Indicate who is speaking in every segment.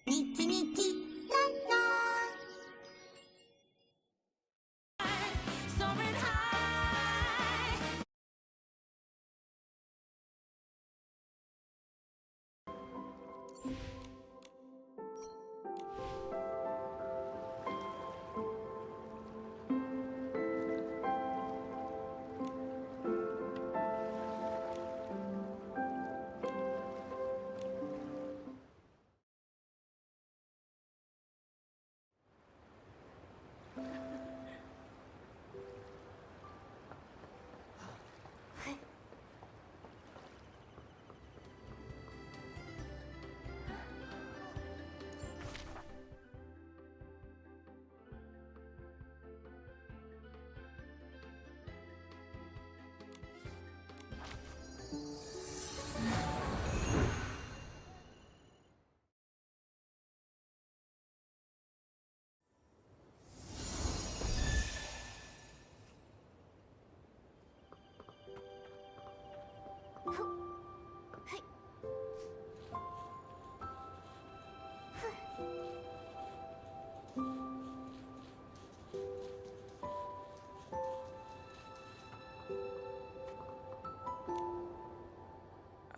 Speaker 1: Nikki, la la. Soaring high.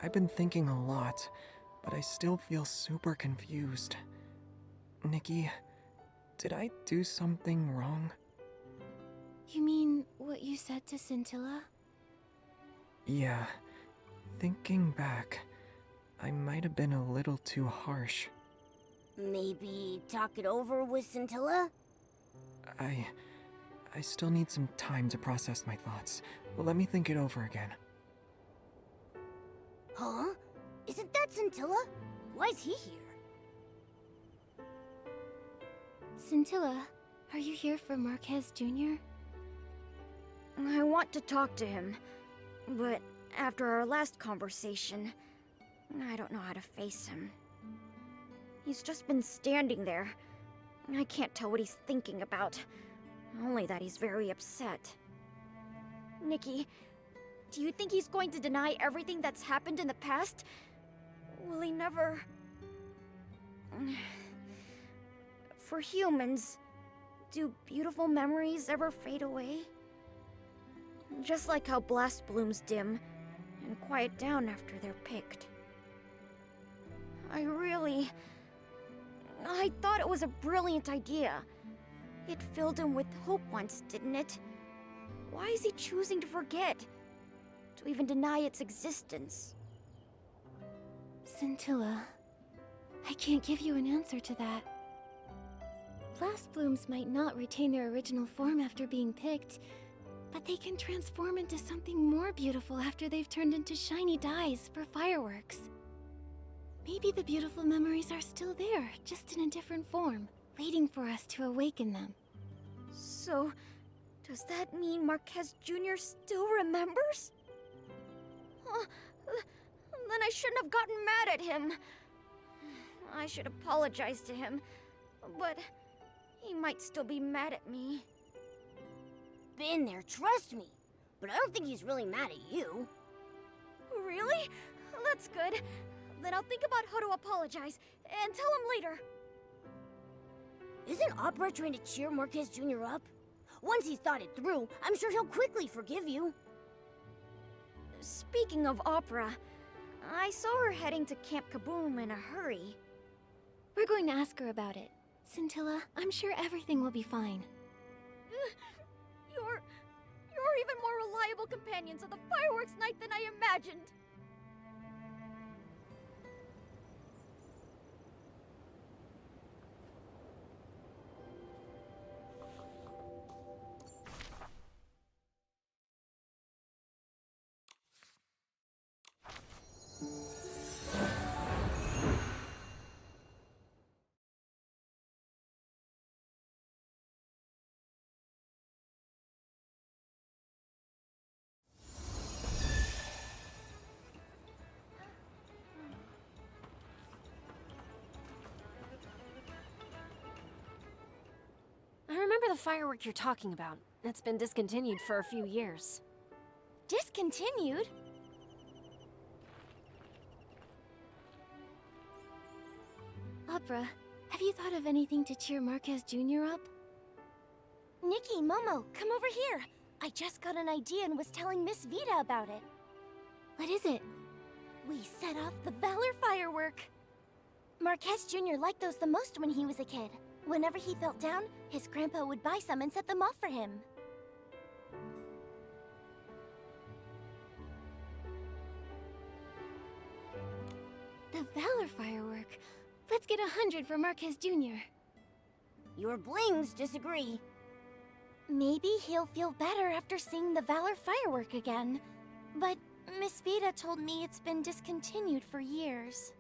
Speaker 2: I've been thinking a lot, but I still feel super confused. Nikki, did I do something wrong?
Speaker 3: You mean what you said to Scintilla?
Speaker 2: Yeah. Thinking back, I might have been a little too harsh.
Speaker 1: Maybe talk it over with Scintilla?
Speaker 2: I still need some time to process my thoughts. Let me think it over again.
Speaker 1: Huh? Isn't that Scintilla? Why is he here?
Speaker 3: Scintilla, are you here for Marquez Jr.?
Speaker 4: I want to talk to him, but after our last conversation, I don't know how to face him. He's just been standing there. I can't tell what he's thinking about, only that he's very upset. Nikki, do you think he's going to deny everything that's happened in the past? Will he never... For humans, do beautiful memories ever fade away? Just like how blast blooms dim and quiet down after they're picked. I thought it was a brilliant idea. It filled him with hope once, didn't it? Why is he choosing to forget? To even deny its existence?
Speaker 3: Scintilla, I can't give you an answer to that. Blast blooms might not retain their original form after being picked, but they can transform into something more beautiful after they've turned into shiny dyes for fireworks. Maybe the beautiful memories are still there, just in a different form, waiting for us to awaken them.
Speaker 4: So, does that mean Marquez Jr. still remembers? Then I shouldn't have gotten mad at him. I should apologize to him, but he might still be mad at me.
Speaker 1: Been there, trust me. But I don't think he's really mad at you.
Speaker 4: Really? That's good. Then I'll think about how to apologize, and tell him later.
Speaker 1: Isn't Opera trying to cheer Marquez Jr. up? Once he's thought it through, I'm sure he'll quickly forgive you.
Speaker 4: Speaking of Opera, I saw her heading to Camp Kaboom in a hurry.
Speaker 3: We're going to ask her about it. Scintilla, I'm sure everything will be fine.
Speaker 4: You're even more reliable companions of the fireworks night than I imagined.
Speaker 5: I remember the firework you're talking about. It's been discontinued for a few years.
Speaker 4: Discontinued?
Speaker 3: Opera, have you thought of anything to cheer Marquez Jr. up?
Speaker 1: Nikki, Momo, come over here. I just got an idea and was telling Miss Vita about it.
Speaker 3: What is it?
Speaker 1: We set off the Valor firework. Marquez Jr. liked those the most when he was a kid. Whenever he felt down, his grandpa would buy some and set them off for him.
Speaker 3: The Valor firework. Let's get 100 for Marquez Jr.
Speaker 1: Your blings disagree. Maybe he'll feel better after seeing the Valor firework again. But Miss Vita told me it's been discontinued for years.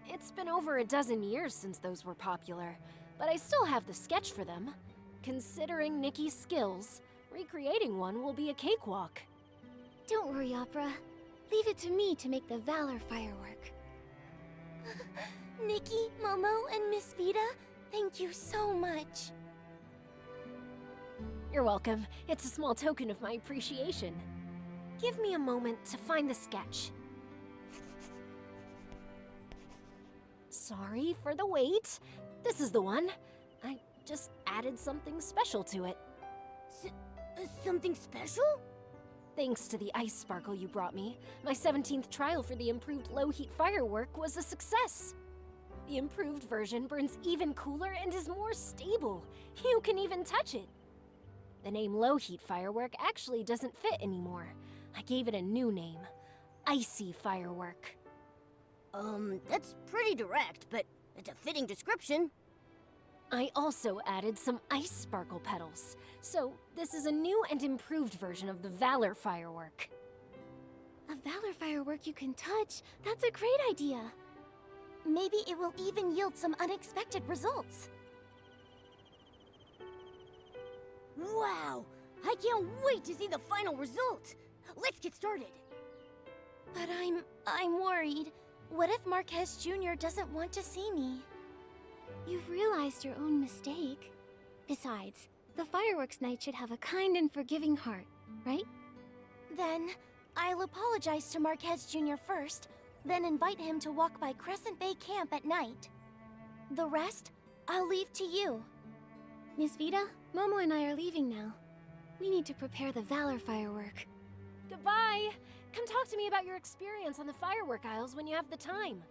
Speaker 5: It's been over a dozen years since those were popular, but I still have the sketch for them. Considering Nikki's skills, recreating one will be a cakewalk.
Speaker 3: Don't worry, Opera. Leave it to me to make the Valor firework.
Speaker 1: Nikki, Momo, and Miss Vita, thank you so much.
Speaker 5: You're welcome. It's a small token of my appreciation. Give me a moment to find the sketch. Sorry for the wait. This is the one. I just added something special to it.
Speaker 1: Something special?
Speaker 5: Thanks to the ice sparkle you brought me, my 17th trial for the improved low-heat firework was a success. The improved version burns even cooler and is more stable. You can even touch it. The name low-heat firework actually doesn't fit anymore. I gave it a new name, Icy Firework.
Speaker 1: That's pretty direct, but it's a fitting description.
Speaker 5: I also added some ice sparkle petals, so this is a new and improved version of the Valor firework.
Speaker 3: A Valor firework you can touch? That's a great idea.
Speaker 1: Maybe it will even yield some unexpected results. Wow! I can't wait to see the final result! Let's get started! But I'm worried. What if Marquez Jr. doesn't want to see me?
Speaker 3: You've realized your own mistake. Besides, the fireworks night should have a kind and forgiving heart, right?
Speaker 1: Then, I'll apologize to Marquez Jr. first, then invite him to walk by Crescent Bay Camp at night. The rest, I'll leave to you.
Speaker 3: Miss Vita, Momo and I are leaving now. We need to prepare the Valor firework.
Speaker 5: Goodbye! Come talk to me about your experience on the firework aisles when you have the time.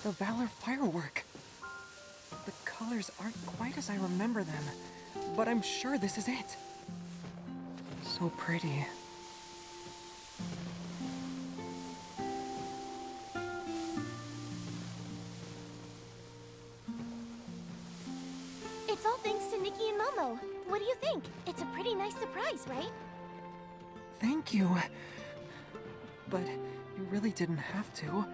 Speaker 2: The Valor firework. The colors aren't quite as I remember them, but I'm sure this is it. So pretty.
Speaker 1: It's all thanks to Nikki and Momo. What do you think? It's a pretty nice surprise, right?
Speaker 2: Thank you. But you really didn't have to.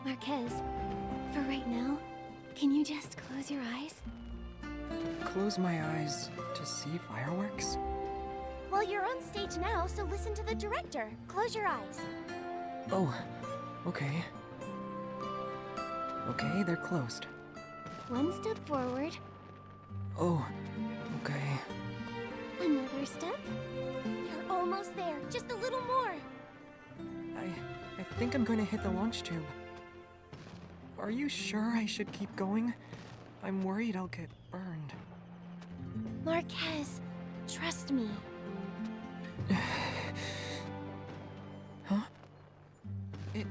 Speaker 3: Marquez, for right now, can you just close your eyes?
Speaker 2: Close my eyes to see fireworks?
Speaker 1: Well, you're on stage now, so listen to the director. Close your eyes.
Speaker 2: Oh, okay. Okay, they're closed.
Speaker 3: One step forward.
Speaker 2: Oh, okay.
Speaker 3: Another step?
Speaker 1: You're almost there. Just a little more.
Speaker 2: I think I'm going to hit the launch tube. Are you sure I should keep going? I'm worried I'll get burned.
Speaker 1: Marquez, trust me.
Speaker 2: Huh? It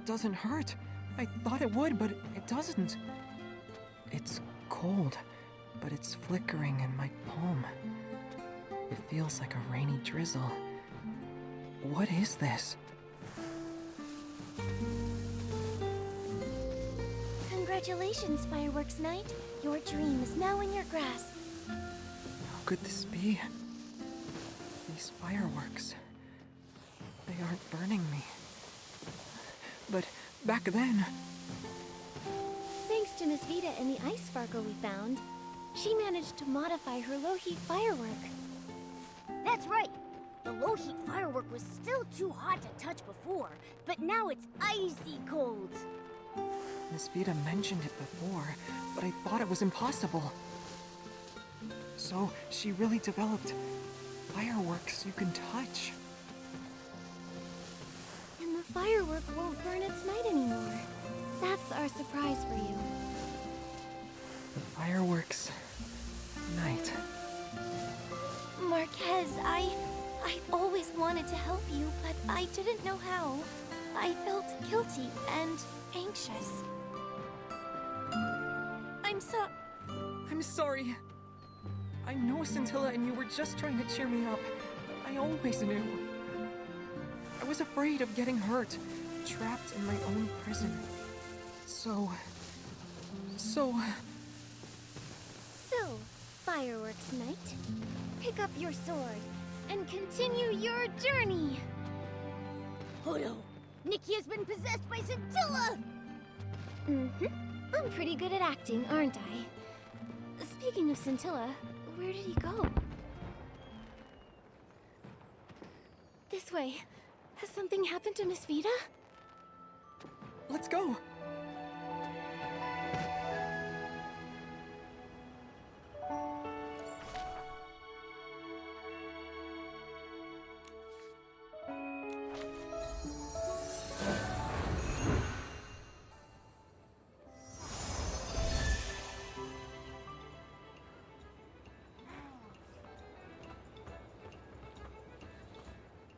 Speaker 2: doesn't hurt. I thought it would, but it doesn't. It's cold, but it's flickering in my palm. It feels like a rainy drizzle. What is this?
Speaker 1: Congratulations, Fireworks Knight. Your dream is now in your grasp.
Speaker 2: How could this be? These fireworks. They aren't burning me. But back then...
Speaker 3: Thanks to Miss Vita and the ice sparkle we found, she managed to modify her low-heat firework.
Speaker 4: That's right. The low-heat firework was still too hot to touch before, but now it's icy cold.
Speaker 2: Miss Vita mentioned it before, but I thought it was impossible. So, she really developed fireworks you can touch.
Speaker 3: And the firework won't burn its night anymore. That's our surprise for you.
Speaker 2: The fireworks... night.
Speaker 1: Marquez, I've always wanted to help you, but I didn't know how. I felt guilty and anxious.
Speaker 2: I'm sorry. I know Scintilla and you were just trying to cheer me up. I always knew. I was afraid of getting hurt, trapped in my own prison. So,
Speaker 3: Fireworks Knight, pick up your sword and continue your journey.
Speaker 4: Oh no! Nikki has been possessed by Scintilla!
Speaker 3: I'm pretty good at acting, aren't I? Speaking of Scintilla, where did he go? This way. Has something happened to Miss Vita?
Speaker 2: let's go.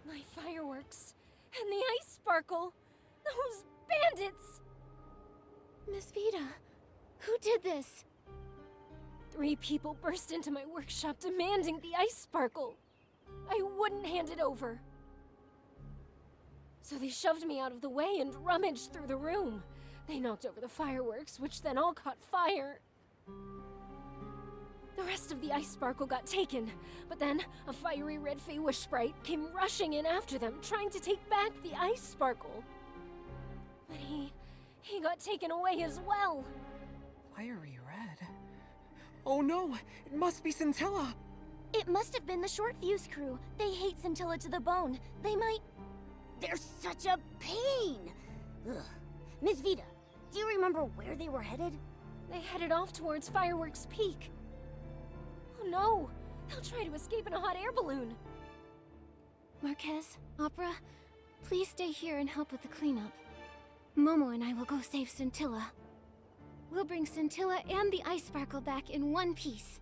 Speaker 5: My fireworks and the ice sparkle. Those bandits!
Speaker 3: Miss Vita, who did this?
Speaker 5: 3 people burst into my workshop demanding the ice sparkle. I wouldn't hand it over. So they shoved me out of the way and rummaged through the room. They knocked over the fireworks, which then all caught fire. The rest of the ice sparkle got taken, but then a fiery red Feywish sprite came rushing in after them, trying to take back the ice sparkle. But he got taken away as well.
Speaker 2: Fiery red? Oh no! It must be Scintilla!
Speaker 1: It must have been the Short Fuse crew. They hate Scintilla to the bone. They might...
Speaker 4: They're such a pain! Ugh. Miss Vita, do you remember where they were headed?
Speaker 5: They headed off towards Fireworks Peak. Oh no! They'll try to escape in a hot air balloon.
Speaker 3: Marquez, Opera, please stay here and help with the cleanup. Momo and I will go save Scintilla. We'll bring Scintilla and the ice sparkle back in one piece.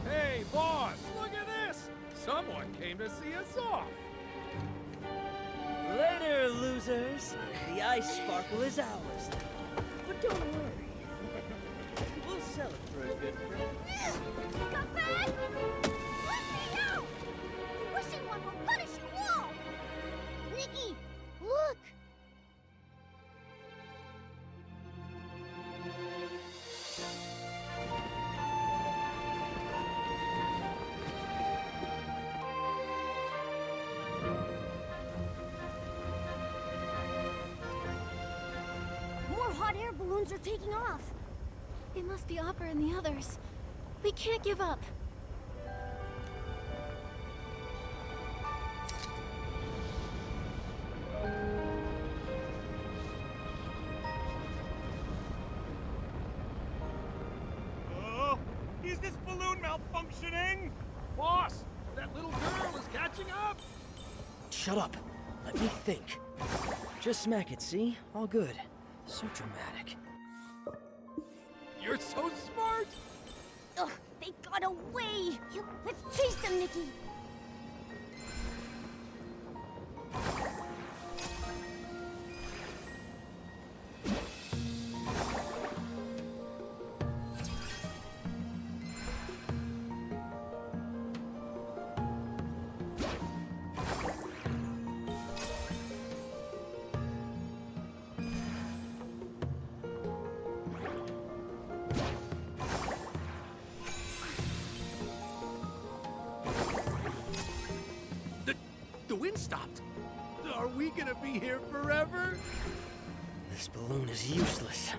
Speaker 6: Hey, boss, look at this! Someone came to see us off.
Speaker 7: Later, losers. The ice sparkle is ours now. But don't worry. We'll sell it for a good price.
Speaker 4: Scumbag! Let me out! The wishing one will punish you all! Nikki, look! balloons are taking off.
Speaker 3: It must be Opera and the others. We can't give up.
Speaker 8: Oh, is this balloon malfunctioning?
Speaker 6: Boss, that little girl is catching up.
Speaker 7: Shut up. Let me think. Just smack it, see? All good. So dramatic.
Speaker 6: You're so smart.
Speaker 1: Ugh, they got away! Let's chase them, Nikki!
Speaker 6: The wind stopped. Are we gonna be here forever?
Speaker 7: This balloon is useless.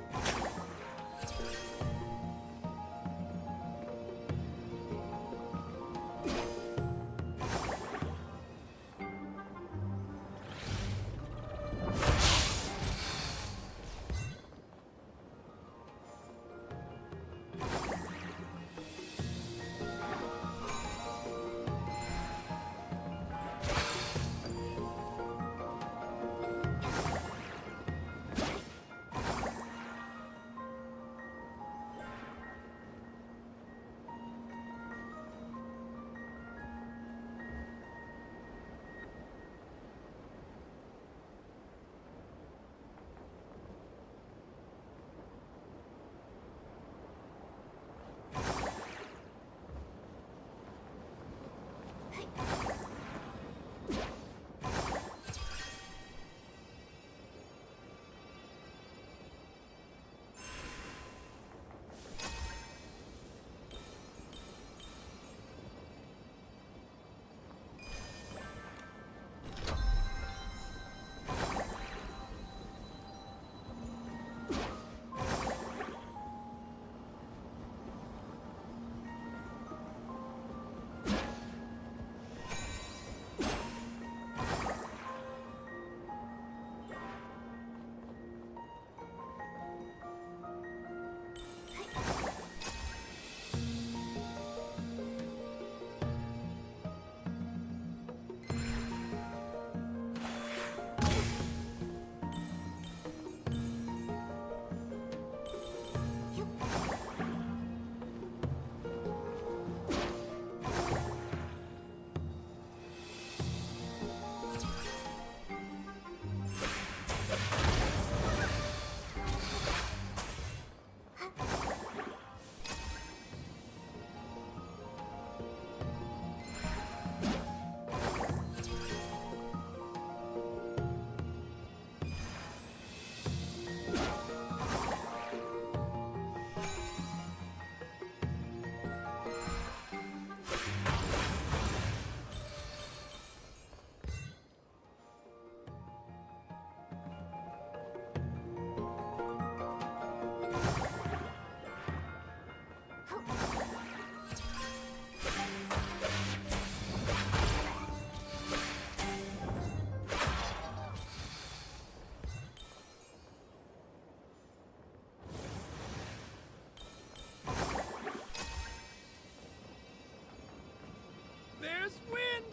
Speaker 6: There's wind.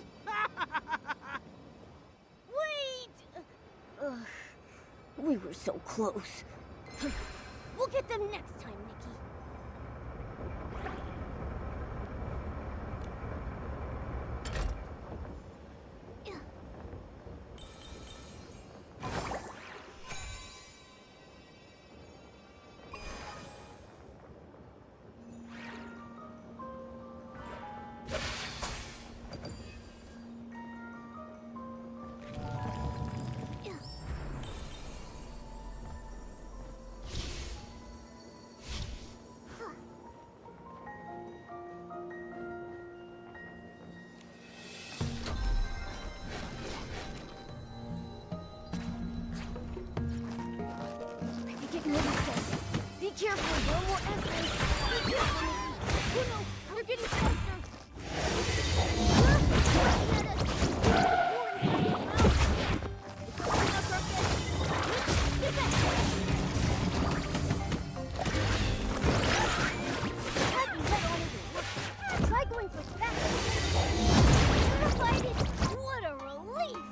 Speaker 1: Wait! We were so close. We'll get them next time, Nikki. I think it noticed us.
Speaker 4: careful, there are more essays. Be careful, Nikki. Oh no, they're getting closer. At us. Get back. I can head on it. Try going for that. Fight it. What a relief.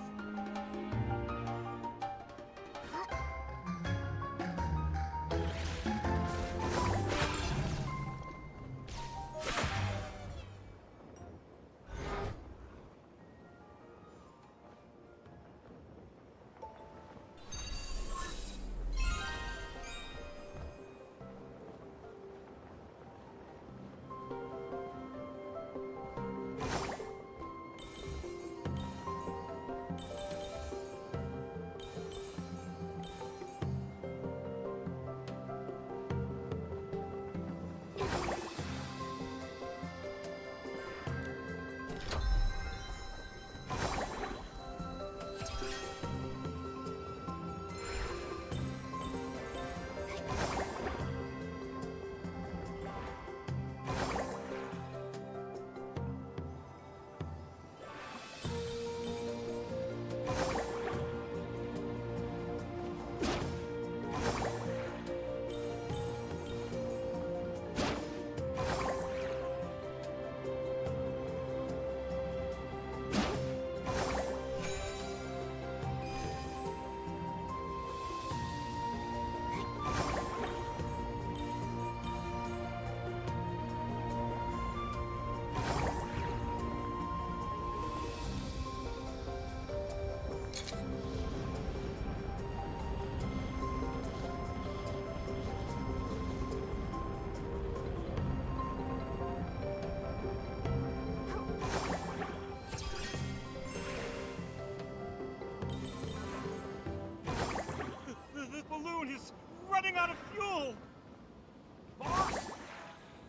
Speaker 8: This balloon is running out of fuel! Boss!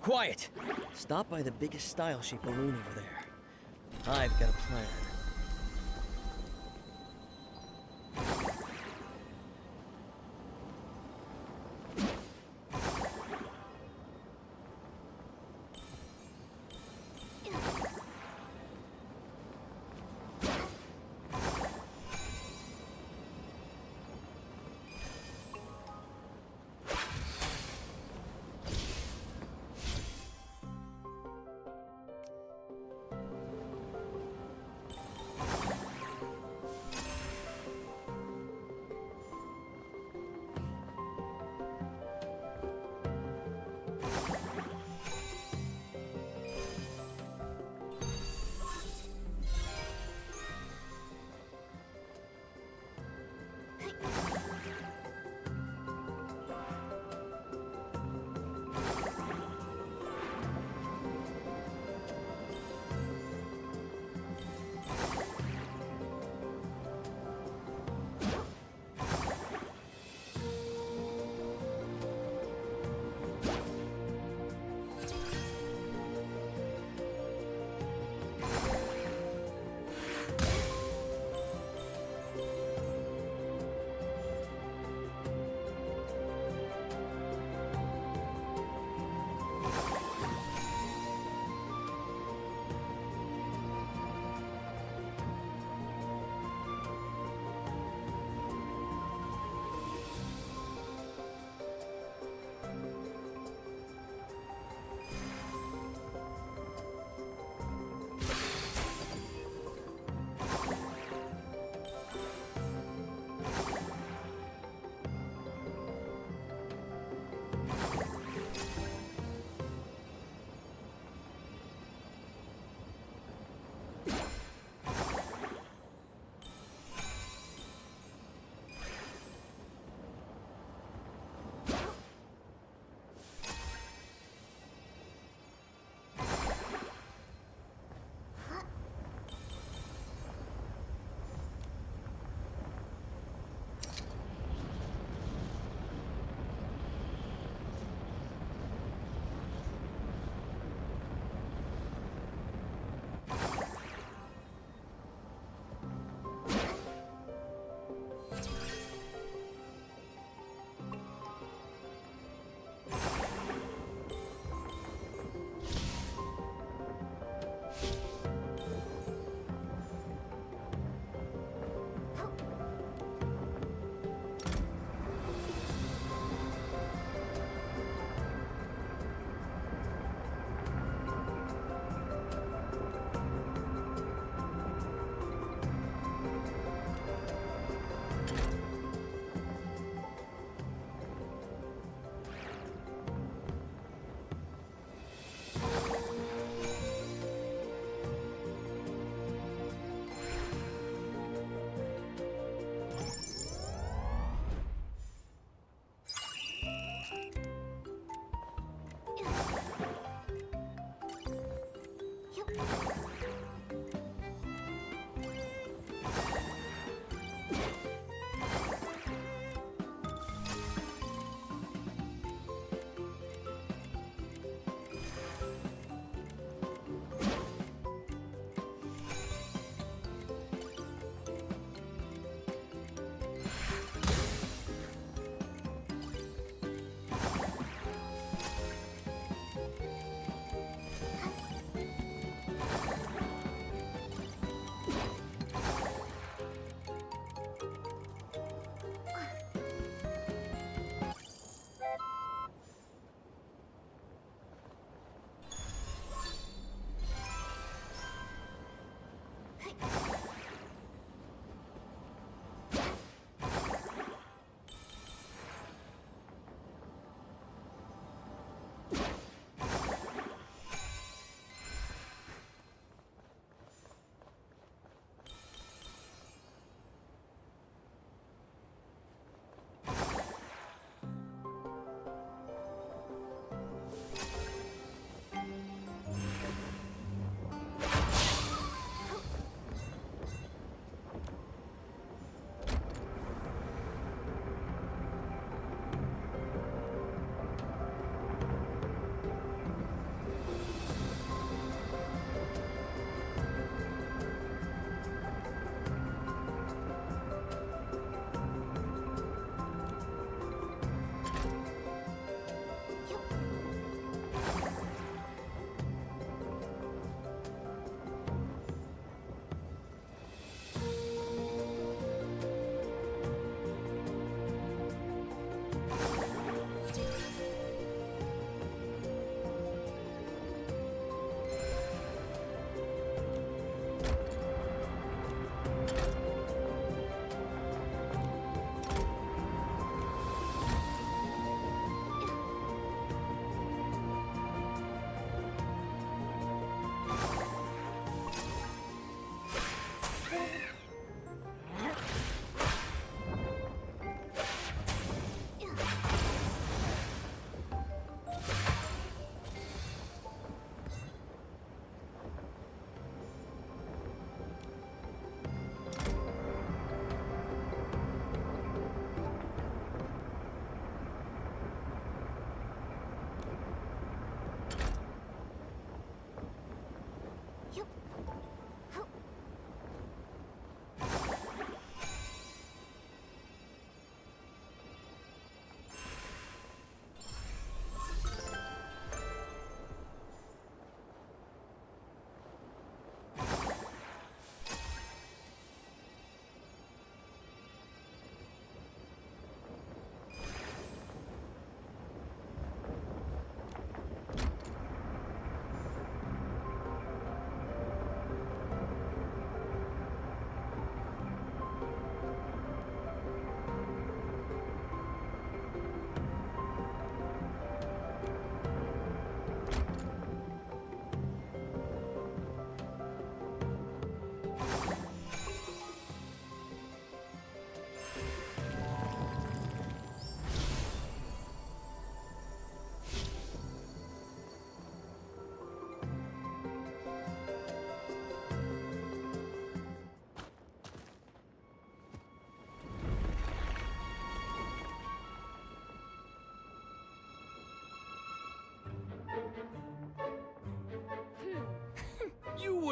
Speaker 7: Quiet! Stop by the biggest style-shaped balloon over there. I've got a plan.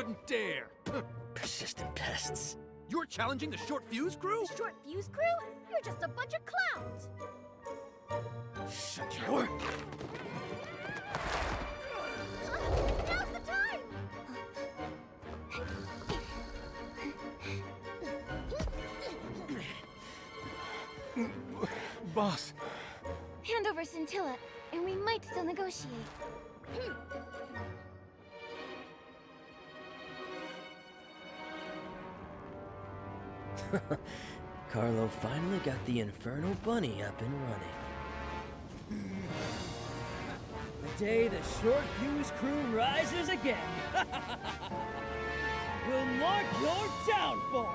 Speaker 6: wouldn't dare!
Speaker 7: Persistent pests.
Speaker 6: You're challenging the Short Fuse crew?
Speaker 1: Short Fuse Crew? You're just a bunch of clowns!
Speaker 7: Shut your...
Speaker 1: Now's the time!
Speaker 2: Boss,
Speaker 3: Hand over Scintilla, and we might still negotiate.
Speaker 7: Carlo finally got the Infernal Bunny up and running. The day the Short Fuse crew rises again will mark your downfall!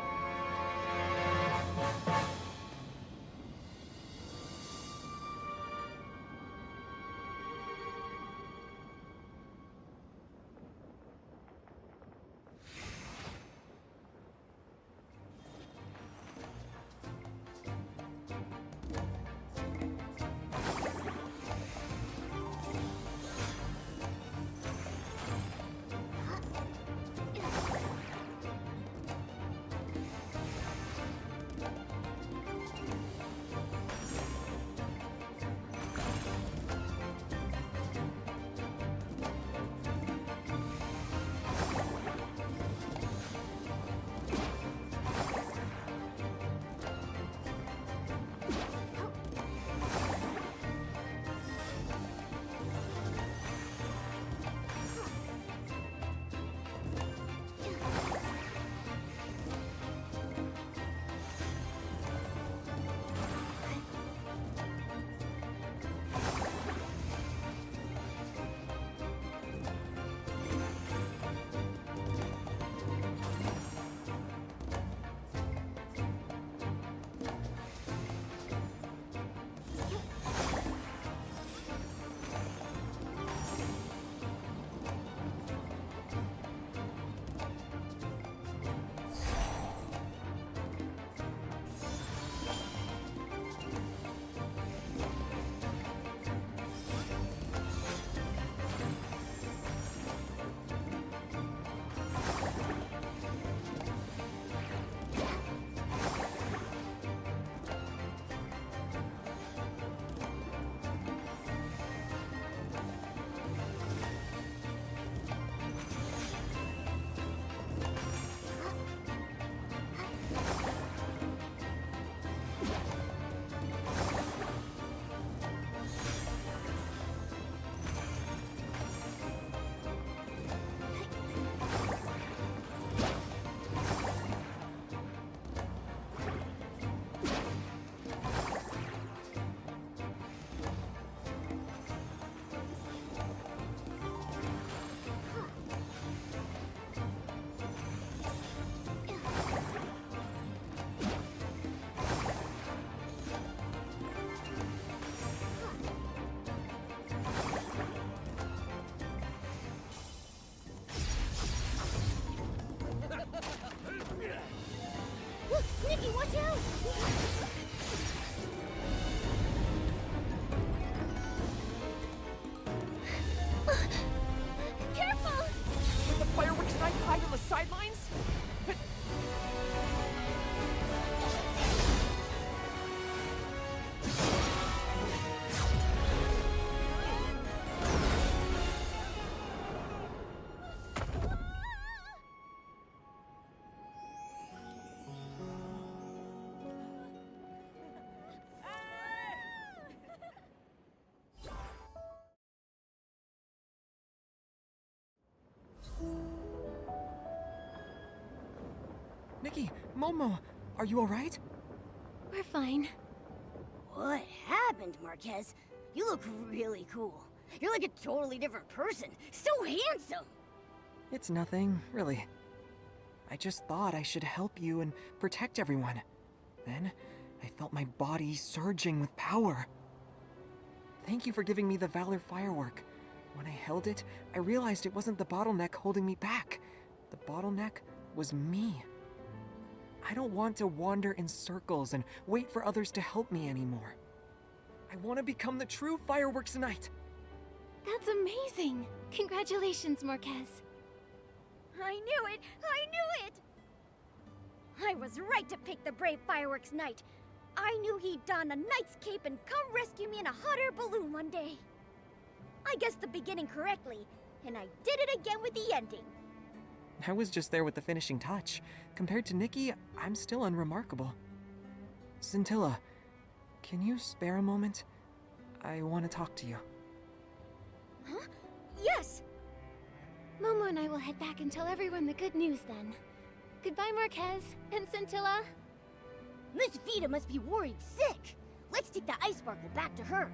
Speaker 1: Nikki, watch out! Careful!
Speaker 2: with the fireworks night hide on the sidelines? Nikki, Momo, are you alright?
Speaker 3: We're fine.
Speaker 4: What happened, Marquez? You look really cool. You're like a totally different person. So handsome!
Speaker 2: It's nothing, really. I just thought I should help you and protect everyone. Then, I felt my body surging with power. Thank you for giving me the Valor Firework. When I held it, I realized it wasn't the bottleneck holding me back. The bottleneck was me. I don't want to wander in circles and wait for others to help me anymore. I want to become the true Fireworks Knight.
Speaker 3: That's amazing! Congratulations, Marquez.
Speaker 4: I knew it! I knew it! I was right to pick the brave fireworks knight. I knew he'd don a knight's cape and come rescue me in a hot air balloon one day. I guessed the beginning correctly, and I did it again with the ending.
Speaker 2: I was just there with the finishing touch. Compared to Nikki, I'm still unremarkable. Scintilla, can you spare a moment? I want to talk to you.
Speaker 4: Huh? Yes!
Speaker 3: Momo and I will head back and tell everyone the good news then. Goodbye, Marquez and Scintilla.
Speaker 1: Miss Vita must be worried sick. Let's take the ice sparkle back to her.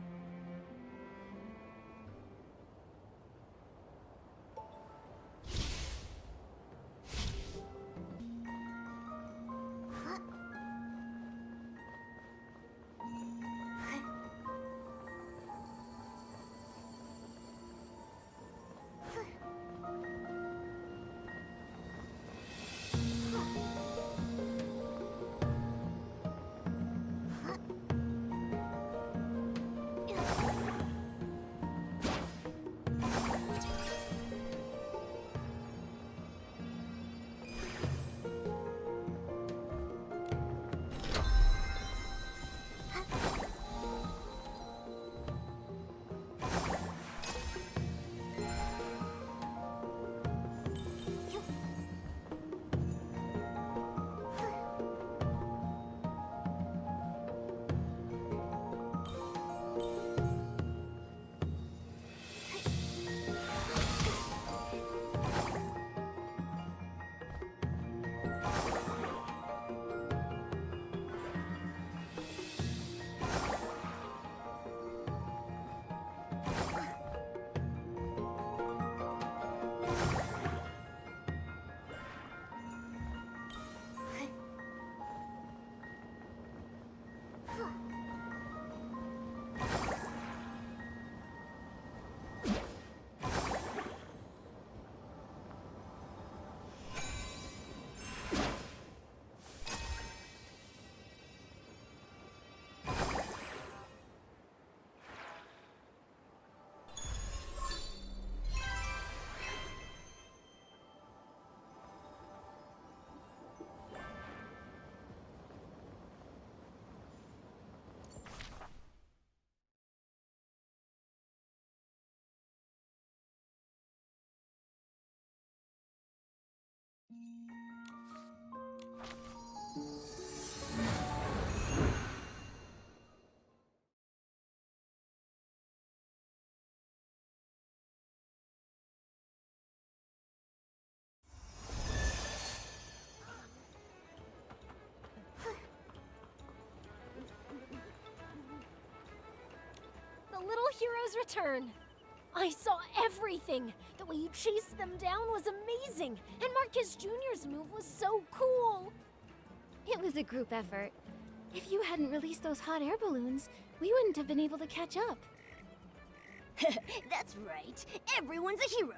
Speaker 5: The little heroes return. I saw everything. The way you chased them down was amazing. And Marcus Jr.'s move was so cool.
Speaker 3: It was a group effort. If you hadn't released those hot air balloons, we wouldn't have been able to catch up.
Speaker 1: That's right. Everyone's a hero.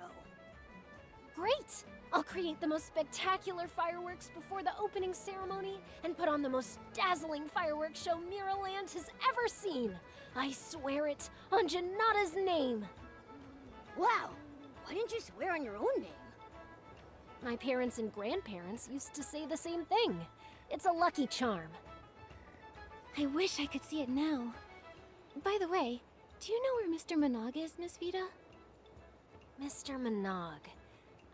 Speaker 5: Great! I'll create the most spectacular fireworks before the opening ceremony and put on the most dazzling fireworks show Miraland has ever seen. I swear it on Janata's name.
Speaker 1: Wow. Why didn't you swear on your own name?
Speaker 5: My parents and grandparents used to say the same thing. It's a lucky charm.
Speaker 3: I wish I could see it now. By the way, do you know where Mr. Monog is, Miss Vita?
Speaker 5: Mr. Monog.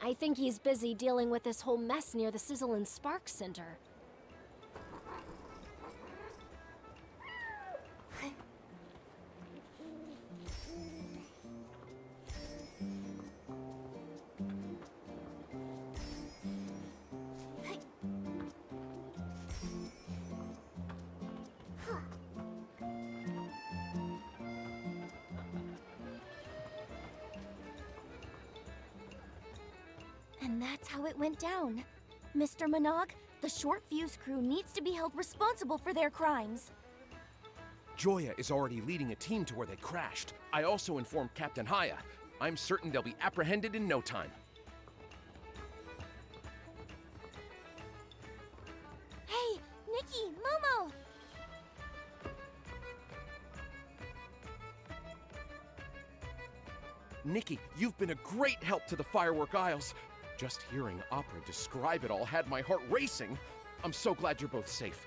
Speaker 5: I think he's busy dealing with this whole mess near the Sizzle and Spark Center.
Speaker 1: And that's how it went down. Mr. Monog, the short fuse crew needs to be held responsible for their crimes.
Speaker 9: Joya is already leading a team to where they crashed. I also informed Captain Haya. I'm certain they'll be apprehended in no time.
Speaker 1: Hey, Nikki, Momo!
Speaker 9: Nikki, you've been a great help to the Firework Isles. Just hearing Opera describe it all had my heart racing. I'm so glad you're both safe.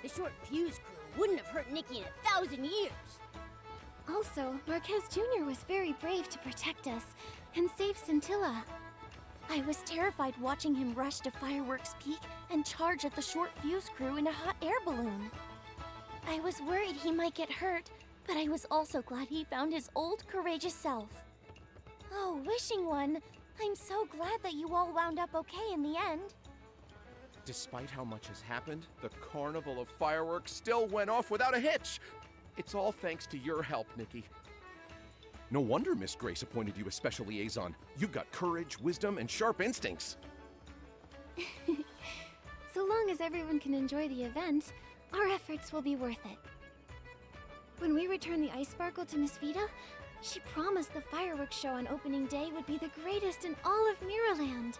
Speaker 1: The short fuse crew wouldn't have hurt Nikki in 1,000 years.
Speaker 3: Also, Marquez Jr. was very brave to protect us and save Scintilla. I was terrified watching him rush to Fireworks Peak and charge at the short fuse crew in a hot air balloon. I was worried he might get hurt, but I was also glad he found his old, courageous self. Oh, Wishing One, I'm so glad that you all wound up okay in the end.
Speaker 9: Despite how much has happened, the Carnival of Fireworks still went off without a hitch. It's all thanks to your help, Nikki. No wonder Miss Grace appointed you as special liaison. You've got courage, wisdom, and sharp instincts.
Speaker 3: So long as everyone can enjoy the event, our efforts will be worth it. When we return the Ice Sparkle to Miss Vita, she promised the fireworks show on opening day would be the greatest in all of Miraland.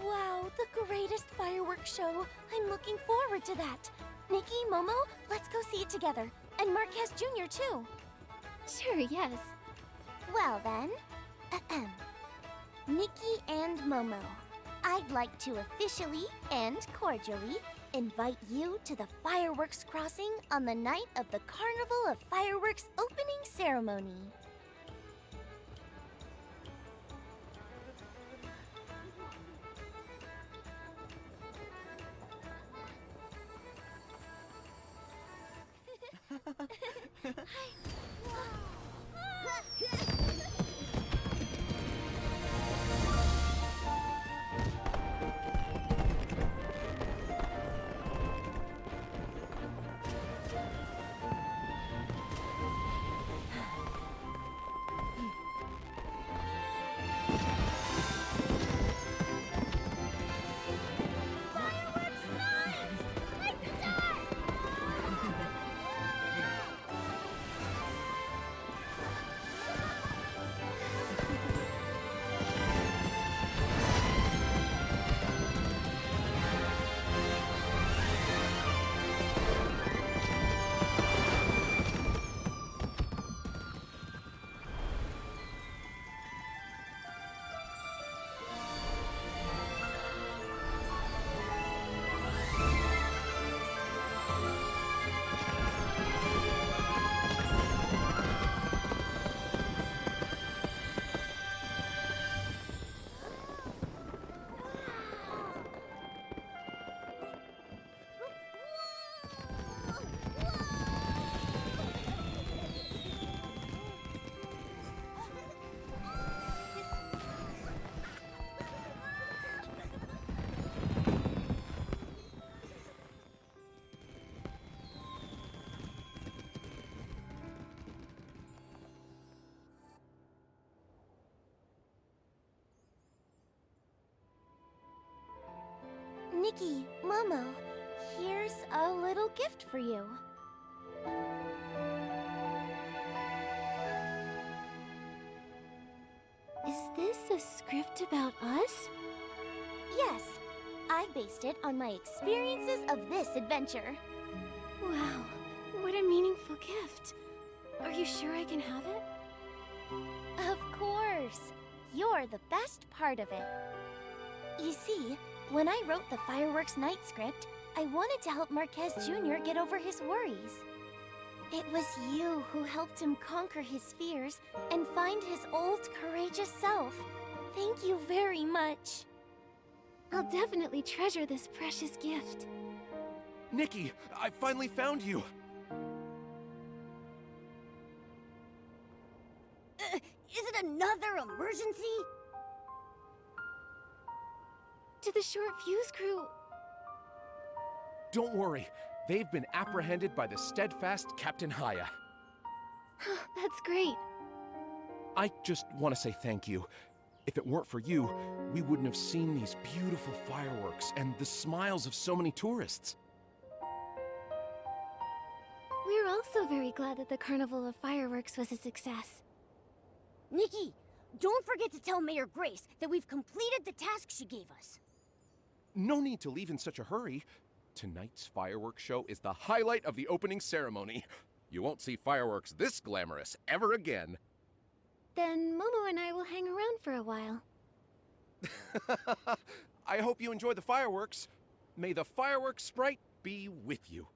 Speaker 1: Wow, the greatest fireworks show. I'm looking forward to that. Nikki, Momo, let's go see it together. And Marquez Jr. too.
Speaker 3: Sure, yes.
Speaker 1: Well then, Nikki and Momo, I'd like to officially and cordially invite you to the fireworks crossing on the night of the Carnival of Fireworks opening ceremony. Nikki, Momo, here's a little gift for you.
Speaker 3: Is this a script about us?
Speaker 1: Yes, I based it on my experiences of this adventure.
Speaker 3: Wow, what a meaningful gift. Are you sure I can have it?
Speaker 1: Of course. You're the best part of it. You see, when I wrote the Fireworks Night script, I wanted to help Marquez Jr. get over his worries. It was you who helped him conquer his fears and find his old, courageous self. Thank you very much.
Speaker 3: I'll definitely treasure this precious gift.
Speaker 9: Nikki, I finally found you.
Speaker 1: Is it another emergency?
Speaker 3: To the short fuse crew.
Speaker 9: Don't worry. They've been apprehended by the steadfast Captain Haya.
Speaker 3: That's great.
Speaker 9: I just want to say thank you. If it weren't for you, we wouldn't have seen these beautiful fireworks and the smiles of so many tourists.
Speaker 3: We're also very glad that the Carnival of Fireworks was a success.
Speaker 1: Nikki, don't forget to tell Mayor Grace that we've completed the task she gave us.
Speaker 9: No need to leave in such a hurry. Tonight's fireworks show is the highlight of the opening ceremony. You won't see fireworks this glamorous ever again.
Speaker 3: Then Momo and I will hang around for a while.
Speaker 9: I hope you enjoy the fireworks. May the fireworks sprite be with you.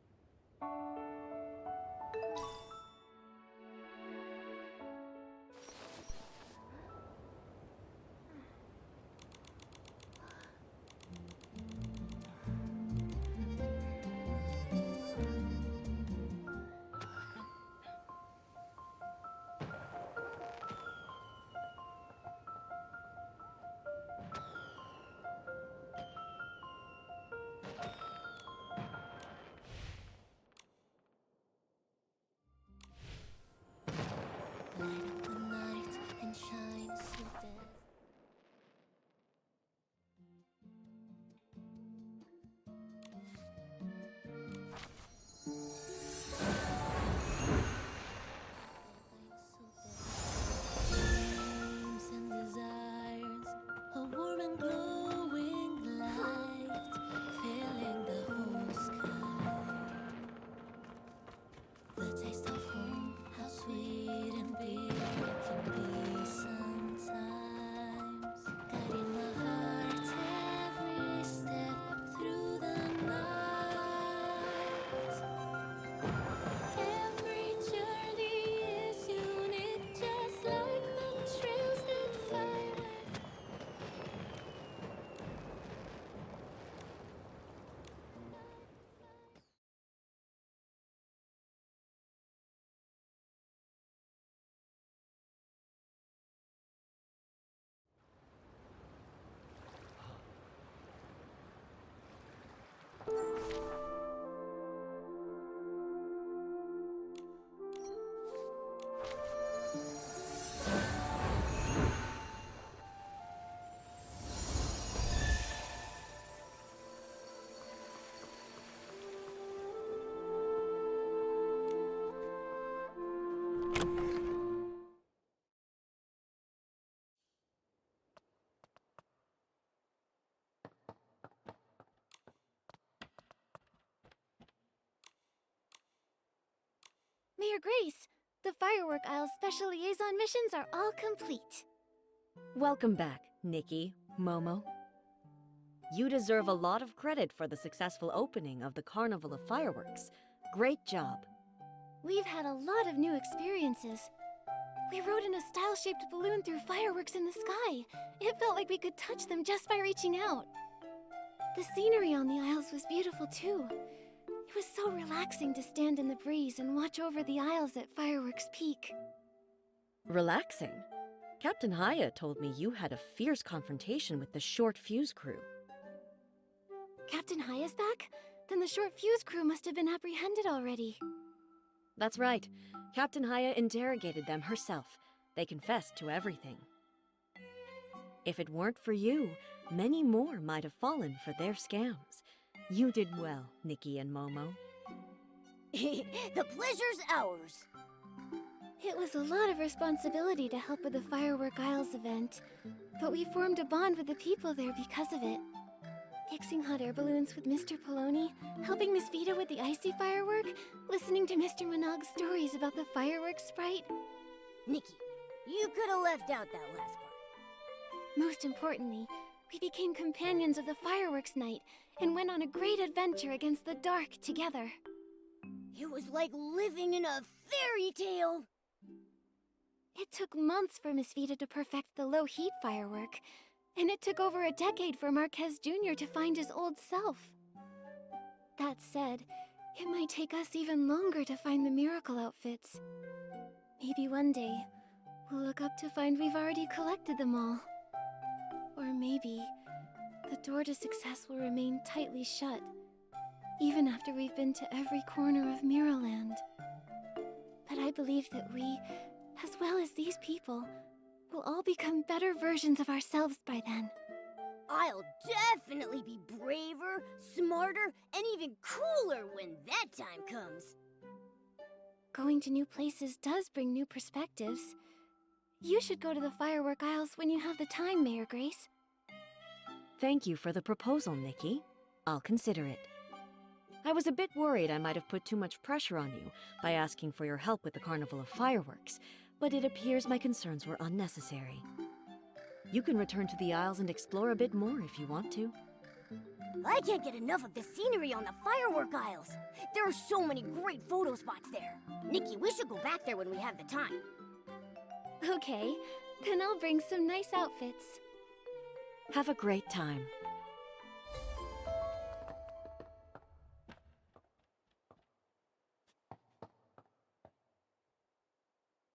Speaker 3: Mayor Grace, the Firework Isle's special liaison missions are all complete.
Speaker 10: Welcome back, Nikki, Momo. You deserve a lot of credit for the successful opening of the Carnival of Fireworks. Great job.
Speaker 3: We've had a lot of new experiences. We rode in a style-shaped balloon through fireworks in the sky. It felt like we could touch them just by reaching out. The scenery on the Isles was beautiful too. It was so relaxing to stand in the breeze and watch over the Isles at Fireworks Peak.
Speaker 10: Relaxing? Captain Haya told me you had a fierce confrontation with the Short Fuse crew.
Speaker 3: Captain Haya's back? Then the Short Fuse crew must have been apprehended already.
Speaker 10: That's right. Captain Haya interrogated them herself. They confessed to everything. If it weren't for you, many more might have fallen for their scams. You did well, Nikki and Momo.
Speaker 1: The pleasure's ours.
Speaker 3: It was a lot of responsibility to help with the Firework Isles event, but we formed a bond with the people there because of it. Fixing hot air balloons with Mr. Poloni, helping Miss Vita with the icy firework, listening to Mr. Monog's stories about the fireworks sprite.
Speaker 1: Nikki, you could have left out that last part.
Speaker 3: Most importantly, we became companions of the fireworks night and went on a great adventure against the dark together.
Speaker 1: It was like living in a fairy tale.
Speaker 3: It took months for Miss Vita to perfect the low-heat firework, and it took over a decade for Marquez Jr. to find his old self. That said, it might take us even longer to find the miracle outfits. Maybe one day, we'll look up to find we've already collected them all. Or maybe, the door to success will remain tightly shut, even after we've been to every corner of Miraland. But I believe that we, as well as these people, will all become better versions of ourselves by then.
Speaker 1: I'll definitely be braver, smarter, and even cooler when that time comes.
Speaker 3: Going to new places does bring new perspectives. You should go to the Firework Isles when you have the time, Mayor Grace.
Speaker 10: Thank you for the proposal, Nikki. I'll consider it. I was a bit worried I might have put too much pressure on you by asking for your help with the Carnival of Fireworks, but it appears my concerns were unnecessary. You can return to the Isles and explore a bit more if you want to.
Speaker 1: I can't get enough of the scenery on the firework aisles. There are so many great photo spots there. Nikki, we should go back there when we have the time.
Speaker 3: Okay, then I'll bring some nice outfits.
Speaker 10: Have a great time.